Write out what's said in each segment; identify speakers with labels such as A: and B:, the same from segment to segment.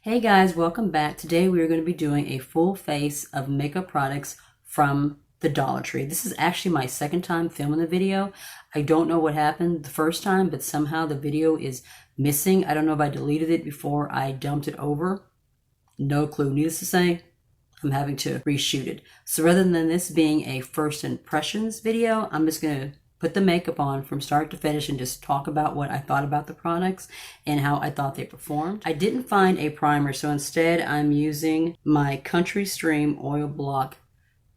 A: Hey guys, welcome back. Today we are going to be doing a full face of makeup products from the Dollar Tree. This is actually my second time filming the video. I don't know what happened the first time, but somehow the video is missing. I don't know if I deleted it before I dumped it over. No clue. Needless to say, I'm having to reshoot it. So rather than this being a first impressions video, I'm just going to put the makeup on from start to finish and just talk about what I thought about the products and how I thought they performed. I didn't find a primer, so instead I'm using my Country Stream Oil Block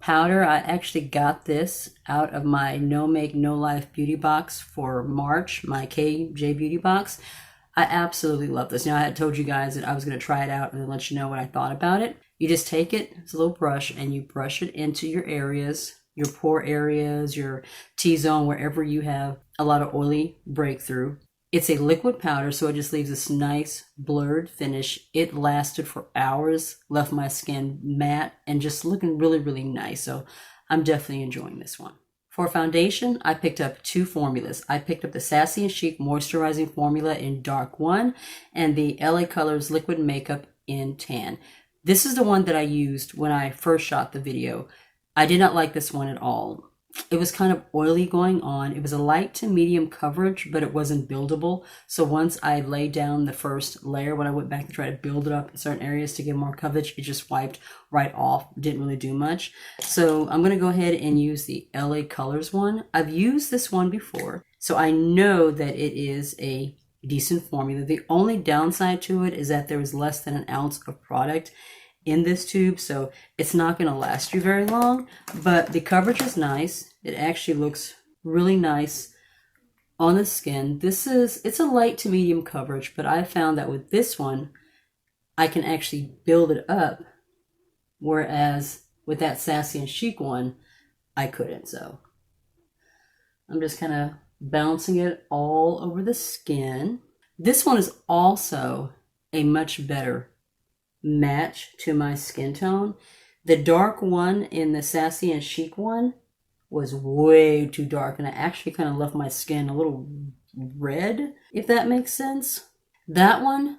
A: powder. I actually got this out of my No Make No Life beauty box for March, my KJ beauty box. I absolutely love this. Now, I had told you guys that I was going to try it out and then let you know what I thought about it. You just take it, it's a little brush, and you brush it into your areas, your pore areas, your T-zone, wherever you have a lot of oily breakthrough. It's a liquid powder, so it just leaves this nice blurred finish. It lasted for hours, left my skin matte and just looking really, really nice. So I'm definitely enjoying this one. For foundation, I picked up two formulas. I picked up the Sassy and Chic Moisturizing Formula in Dark 1 and the LA Colors Liquid Makeup in Tan. This is the one that I used when I first shot the video. I did not like this one at all. It was kind of oily going on. It was a light to medium coverage, but it wasn't buildable. So once I laid down the first layer, when I went back to try to build it up in certain areas to get more coverage, it just wiped right off. Didn't really do much. So I'm going to go ahead and use the LA Colors one. I've used this one before, so I know that it is a decent formula. The only downside to it is that there is less than an ounce of product in this tube, so it's not going to last you very long, but the coverage is nice. It actually looks really nice on the skin. It's a light to medium coverage, but I found that with this one I can actually build it up, whereas with that Sassy and Chic one I couldn't. So I'm just kind of bouncing it all over the skin. This one is also a much better match to my skin tone. The dark one in the Sassy and Chic one was way too dark, and it actually kind of left my skin a little red, if that makes sense. That one,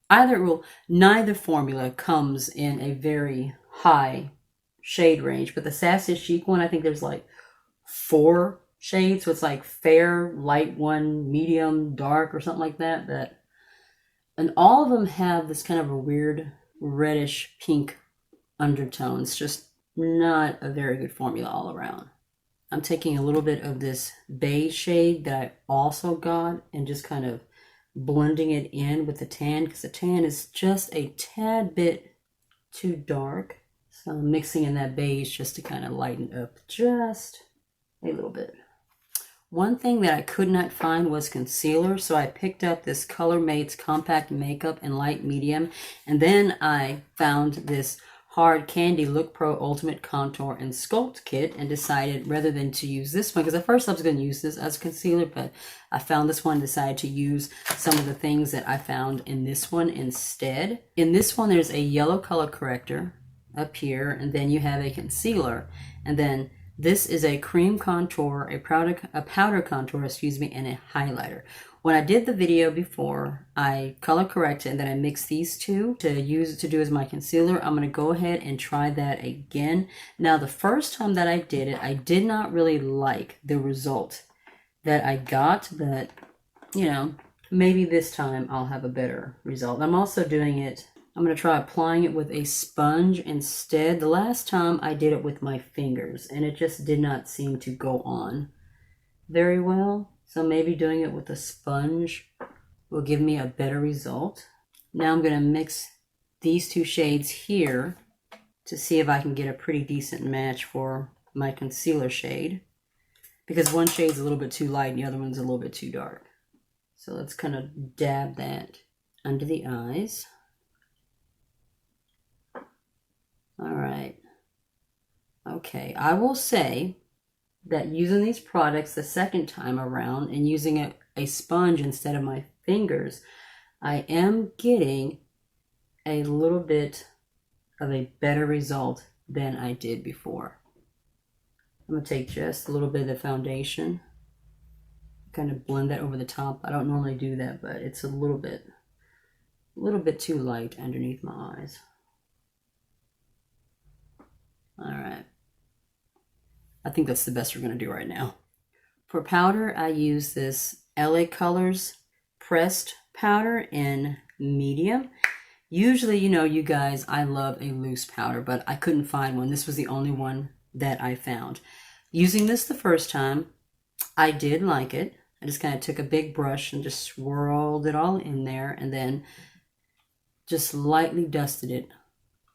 A: neither formula comes in a very high shade range, but the Sassy and Chic one, I think there's like 4 shades, so it's like fair, light one, medium, dark, or something like that. And all of them have this kind of a weird reddish pink undertone. It's just not a very good formula all around. I'm taking a little bit of this beige shade that I also got and just kind of blending it in with the tan, because the tan is just a tad bit too dark. So I'm mixing in that beige just to kind of lighten up just a little bit. One thing that I could not find was concealer, so I picked up this Color Mates Compact Makeup in Light Medium, and then I found this Hard Candy Look Pro Ultimate Contour and Sculpt Kit and decided rather than to use this one, because at first I was going to use this as concealer, but I found this one and decided to use some of the things that I found in this one instead. In this one there's a yellow color corrector up here, and then you have a concealer, and then this is a cream contour, a powder contour, and a highlighter. When I did the video before, I color corrected and then I mixed these two to do as my concealer. I'm going to go ahead and try that again. Now, the first time that I did it, I did not really like the result that I got, but you know, maybe this time I'll have a better result. I'm also doing it, I'm going to try applying it with a sponge instead. The last time I did it with my fingers and it just did not seem to go on very well. So maybe doing it with a sponge will give me a better result. Now I'm going to mix these two shades here to see if I can get a pretty decent match for my concealer shade, because one shade's a little bit too light and the other one's a little bit too dark. So let's kind of dab that under the eyes. All right. Okay, I will say that using these products the second time around and using a sponge instead of my fingers, I am getting a little bit of a better result than I did before. I'm going to take just a little bit of the foundation, kind of blend that over the top. I don't normally do that, but it's a little bit little bit too light underneath my eyes. All right. I think that's the best we're going to do right now. For powder, I use this LA Colors pressed powder in medium. Usually, you know, you guys, I love a loose powder, but I couldn't find one. This was the only one that I found. Using this the first time, I did like it. I just kind of took a big brush and just swirled it all in there and then just lightly dusted it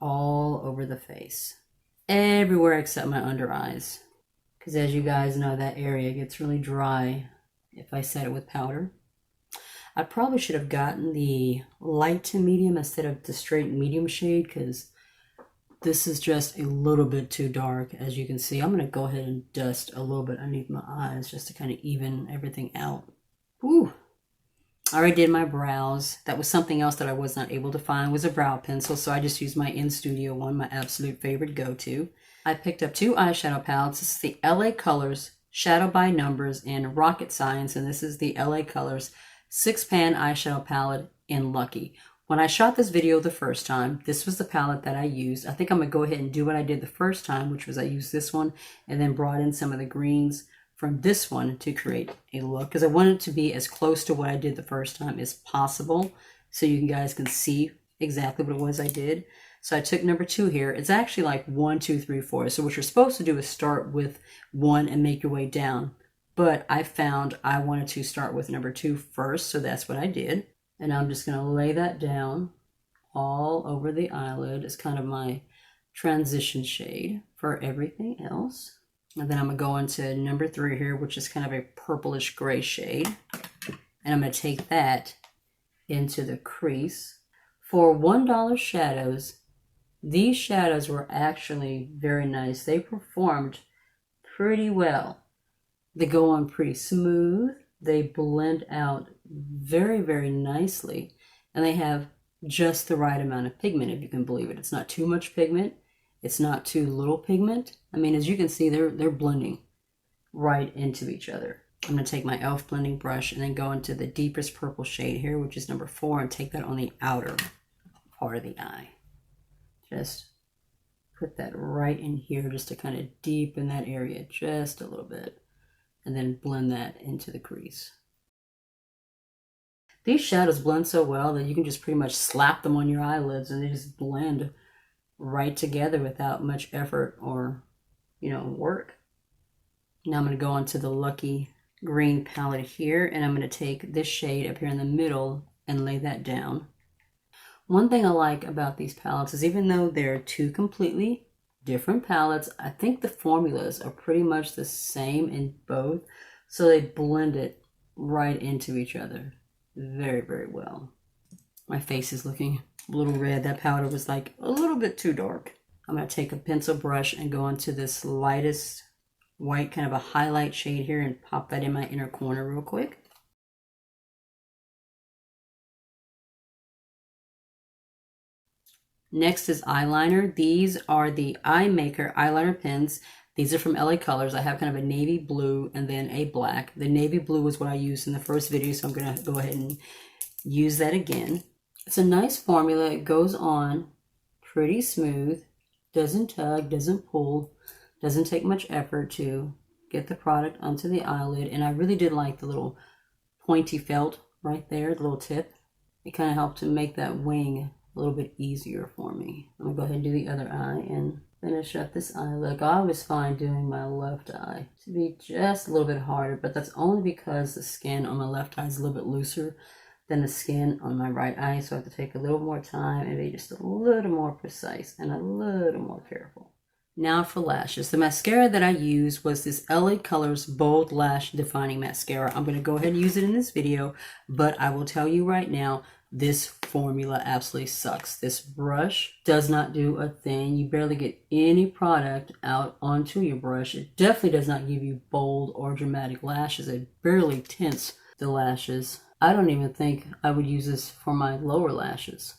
A: all over the face. Everywhere except my under eyes. Because as you guys know, that area gets really dry if I set it with powder. I probably should have gotten the light to medium instead of the straight medium shade, because this is just a little bit too dark. As you can see, I'm going to go ahead and dust a little bit underneath my eyes just to kind of even everything out. Woo! I already did my brows. That was something else that I was not able to find, was a brow pencil, so I just used my In Studio one, my absolute favorite go-to. I picked up 2 eyeshadow palettes. This is the LA Colors Shadow by Numbers in Rocket Science, and this is the LA Colors 6-pan eyeshadow palette in Lucky. When I shot this video the first time, this was the palette that I used. I think I'm going to go ahead and do what I did the first time, which was I used this one and then brought in some of the greens from this one to create a look, because I wanted it to be as close to what I did the first time as possible so you guys can see exactly what it was I did. So I took number 2 here. It's actually like 1, 2, 3, 4. So what you're supposed to do is start with 1 and make your way down. But I found I wanted to start with number 2 first, so that's what I did. And I'm just going to lay that down all over the eyelid as kind of my transition shade for everything else. And then I'm going to go into number 3 here, which is kind of a purplish gray shade. And I'm going to take that into the crease. For $1 shadows, these shadows were actually very nice. They performed pretty well. They go on pretty smooth. They blend out very, very nicely. And they have just the right amount of pigment, if you can believe it. It's not too much pigment. It's not too little pigment. I mean, as you can see, they're blending right into each other. I'm going to take my e.l.f. blending brush and then go into the deepest purple shade here, which is number 4, and take that on the outer part of the eye. Just put that right in here just to kind of deepen that area just a little bit. And then blend that into the crease. These shadows blend so well that you can just pretty much slap them on your eyelids and they just blend right together without much effort or, you know, work. Now I'm going to go onto the Lucky Green palette here, and I'm going to take this shade up here in the middle and lay that down. One thing I like about these palettes is even though they're 2 completely different palettes, I think the formulas are pretty much the same in both, so they blend it right into each other very, very well. My face is looking a little red. That powder was like a little bit too dark. I'm going to take a pencil brush and go into this lightest white, kind of a highlight shade here, and pop that in my inner corner real quick. Next is eyeliner. These are the Eye Maker eyeliner pens. These are from LA Colors. I have kind of a navy blue and then a black. The navy blue is what I used in the first video, so I'm going to go ahead and use that again. It's a nice formula. It goes on pretty smooth. Doesn't tug, doesn't pull. Doesn't take much effort to get the product onto the eyelid. And I really did like the little pointy felt right there, the little tip. It kind of helped to make that wing a little bit easier for me. I'm going to go ahead and do the other eye and finish up this eye look. I always find doing my left eye to be just a little bit harder, but that's only because the skin on my left eye is a little bit looser than the skin on my right eye, so I have to take a little more time and be just a little more precise and a little more careful. Now for lashes. The mascara that I used was this LA Colors Bold Lash Defining Mascara. I'm going to go ahead and use it in this video, but I will tell you right now, this formula absolutely sucks. This brush does not do a thing. You barely get any product out onto your brush. It definitely does not give you bold or dramatic lashes. It barely tints the lashes. I don't even think I would use this for my lower lashes.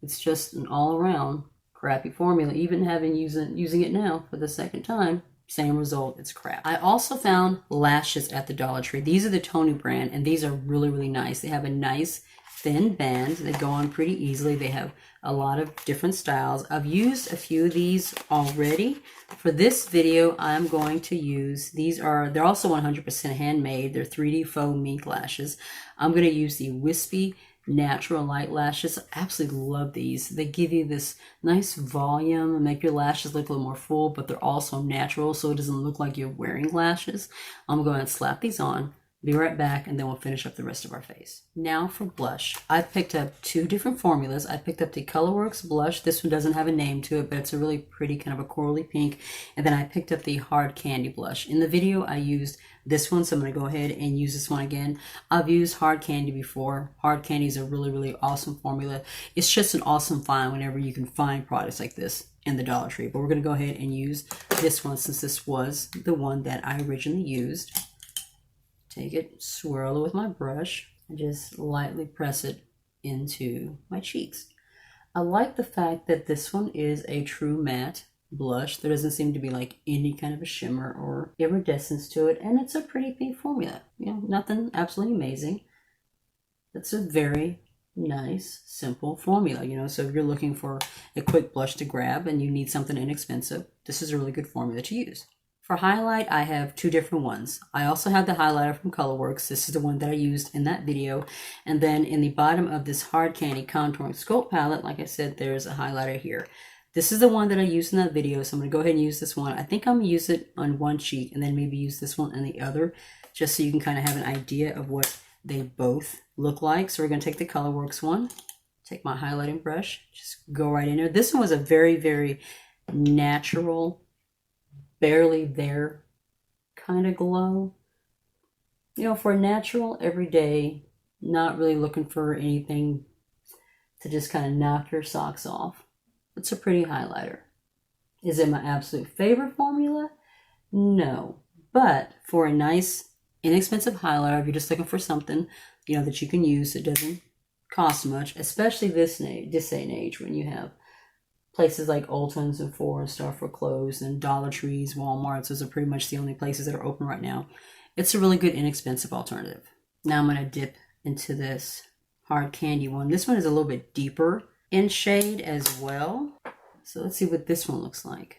A: It's just an all-around crappy formula. Even having using it now for the second time, same result, it's crap. I also found lashes at the Dollar Tree. These are the Tony brand, and these are really, really nice. They have a nice thin band. They go on pretty easily. They have a lot of different styles. I've used a few of these already. For this video, I'm going to use, they're also 100% handmade. They're 3D faux mink lashes. I'm going to use the Wispy Natural Light Lashes. I absolutely love these. They give you this nice volume and make your lashes look a little more full, but they're also natural, so it doesn't look like you're wearing lashes. I'm going to slap these on, be right back, and then we'll finish up the rest of our face. Now for blush. I picked up two different formulas. I picked up the Colorworks blush. This one doesn't have a name to it, but it's a really pretty kind of a corally pink. And then I picked up the Hard Candy blush. In the video, I used this one, so I'm going to go ahead and use this one again. I've used Hard Candy before. Hard Candy is a really, really awesome formula. It's just an awesome find whenever you can find products like this in the Dollar Tree. But we're going to go ahead and use this one since this was the one that I originally used. Take it, swirl it with my brush, and just lightly press it into my cheeks. I like the fact that this one is a true matte blush. There doesn't seem to be like any kind of a shimmer or iridescence to it, and it's a pretty pink formula. You know, nothing absolutely amazing. It's a very nice, simple formula, you know, so if you're looking for a quick blush to grab and you need something inexpensive, this is a really good formula to use. For highlight, I have two different ones. I also have the highlighter from Colorworks. This is the one that I used in that video. And then in the bottom of this Hard Candy Contouring Sculpt palette, like I said, there's a highlighter here. This is the one that I used in that video, so I'm going to go ahead and use this one. I think I'm going to use it on one cheek and then maybe use this one on the other, just so you can kind of have an idea of what they both look like. So we're going to take the Colorworks one, take my highlighting brush, just go right in there. This one was a very, very natural, barely there kind of glow. You know, for a natural, everyday, not really looking for anything to just kind of knock your socks off. It's a pretty highlighter. Is it my absolute favorite formula? No. But for a nice, inexpensive highlighter, if you're just looking for something, you know, that you can use that doesn't cost much, especially this day and age when you have places like Ulta's and Sephora and stuff for clothes, and Dollar Trees, Walmart's, those are pretty much the only places that are open right now. It's a really good inexpensive alternative. Now I'm going to dip into this Hard Candy one. This one is a little bit deeper in shade as well. So let's see what this one looks like.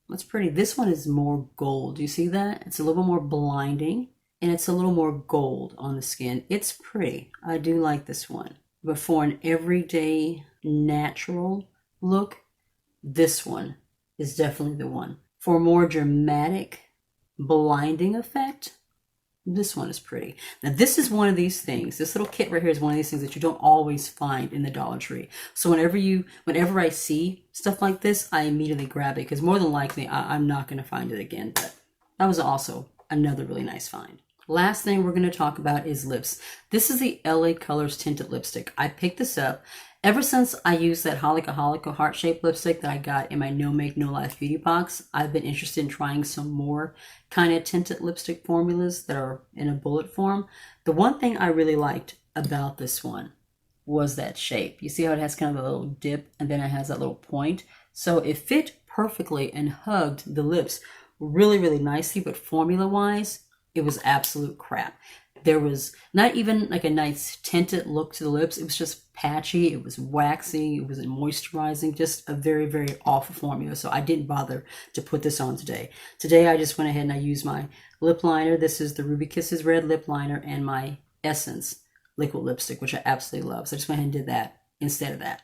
A: That's pretty. This one is more gold. Do you see that? It's a little bit more blinding, and it's a little more gold on the skin. It's pretty. I do like this one. But for an everyday natural look, this one is definitely the one. For a more dramatic blinding effect, this one is pretty. Now this is one of these things. This little kit right here is one of these things that you don't always find in the Dollar Tree. So whenever I see stuff like this, I immediately grab it, because more than likely I'm not going to find it again. But that was also another really nice find. Last thing we're going to talk about is lips. This is the LA Colors Tinted Lipstick. I picked this up ever since I used that Holika heart-shaped lipstick that I got in my No Make No Life beauty box. I've been interested in trying some more kind of tinted lipstick formulas that are in a bullet form. The one thing I really liked about this one was that shape. You see how it has kind of a little dip and then it has that little point? So it fit perfectly and hugged the lips really, really nicely, but formula-wise, it was absolute crap. There was not even like a nice tinted look to the lips. It was just patchy. It was waxy. It wasn't moisturizing. Just a very, very awful formula. So I didn't bother to put this on today. Today I just went ahead and I used my lip liner. This is the Ruby Kisses Red Lip Liner and my Essence liquid lipstick, which I absolutely love. So I just went ahead and did that instead of that.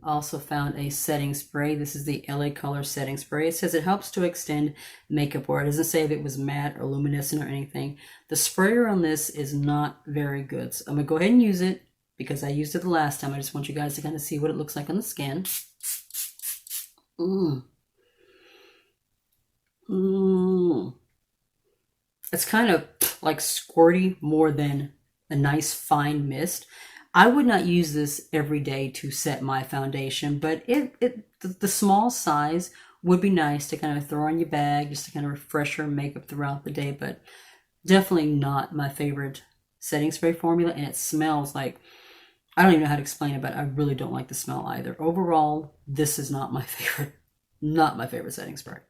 A: I also found a setting spray. This is the LA Color setting spray. It says it helps to extend makeup wear. It doesn't say if it was matte or luminescent or anything. The sprayer on this is not very good. So I'm going to go ahead and use it because I used it the last time. I just want you guys to kind of see what it looks like on the skin. It's kind of like squirty more than a nice fine mist. I would not use this every day to set my foundation, but the small size would be nice to kind of throw in your bag just to kind of refresh your makeup throughout the day, but definitely not my favorite setting spray formula. And it smells like, I don't even know how to explain it, but I really don't like the smell either. Overall, this is not my favorite setting spray.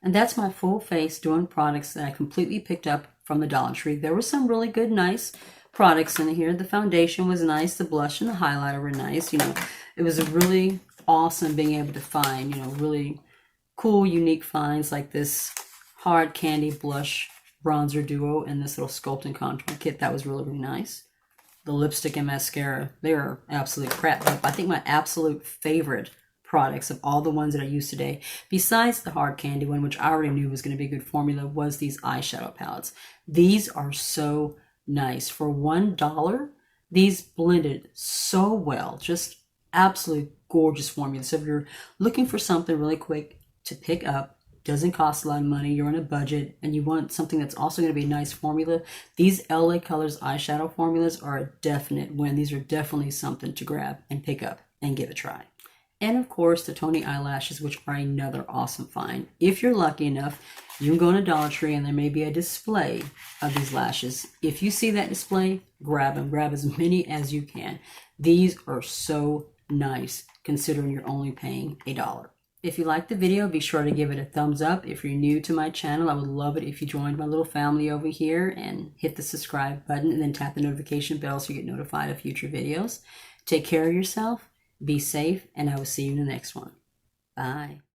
A: And that's my full face doing products that I completely picked up from the Dollar Tree. There were some really good, nice products in here. The foundation was nice. The blush and the highlighter were nice. You know, it was really awesome being able to find, you know, really cool, unique finds like this hard candy blush bronzer duo and this little sculpt and contour kit. That was really, really nice. The lipstick and mascara, they are absolute crap. But I think my absolute favorite products of all the ones that I used today, besides the hard candy one, which I already knew was going to be a good formula, was these eyeshadow palettes. These are so nice. For $1, these blended so well. Just absolute gorgeous formula. So if you're looking for something really quick to pick up, doesn't cost a lot of money, you're on a budget, and you want something that's also going to be a nice formula, these LA Colors eyeshadow formulas are a definite win. These are definitely something to grab and pick up and give a try. And of course, the Tony eyelashes, which are another awesome find. If you're lucky enough, you can go to Dollar Tree and there may be a display of these lashes. If you see that display, grab them. Grab as many as you can. These are so nice, considering you're only paying $1. If you liked the video, be sure to give it a thumbs up. If you're new to my channel, I would love it if you joined my little family over here and hit the subscribe button and then tap the notification bell so you get notified of future videos. Take care of yourself, be safe, and I will see you in the next one. Bye.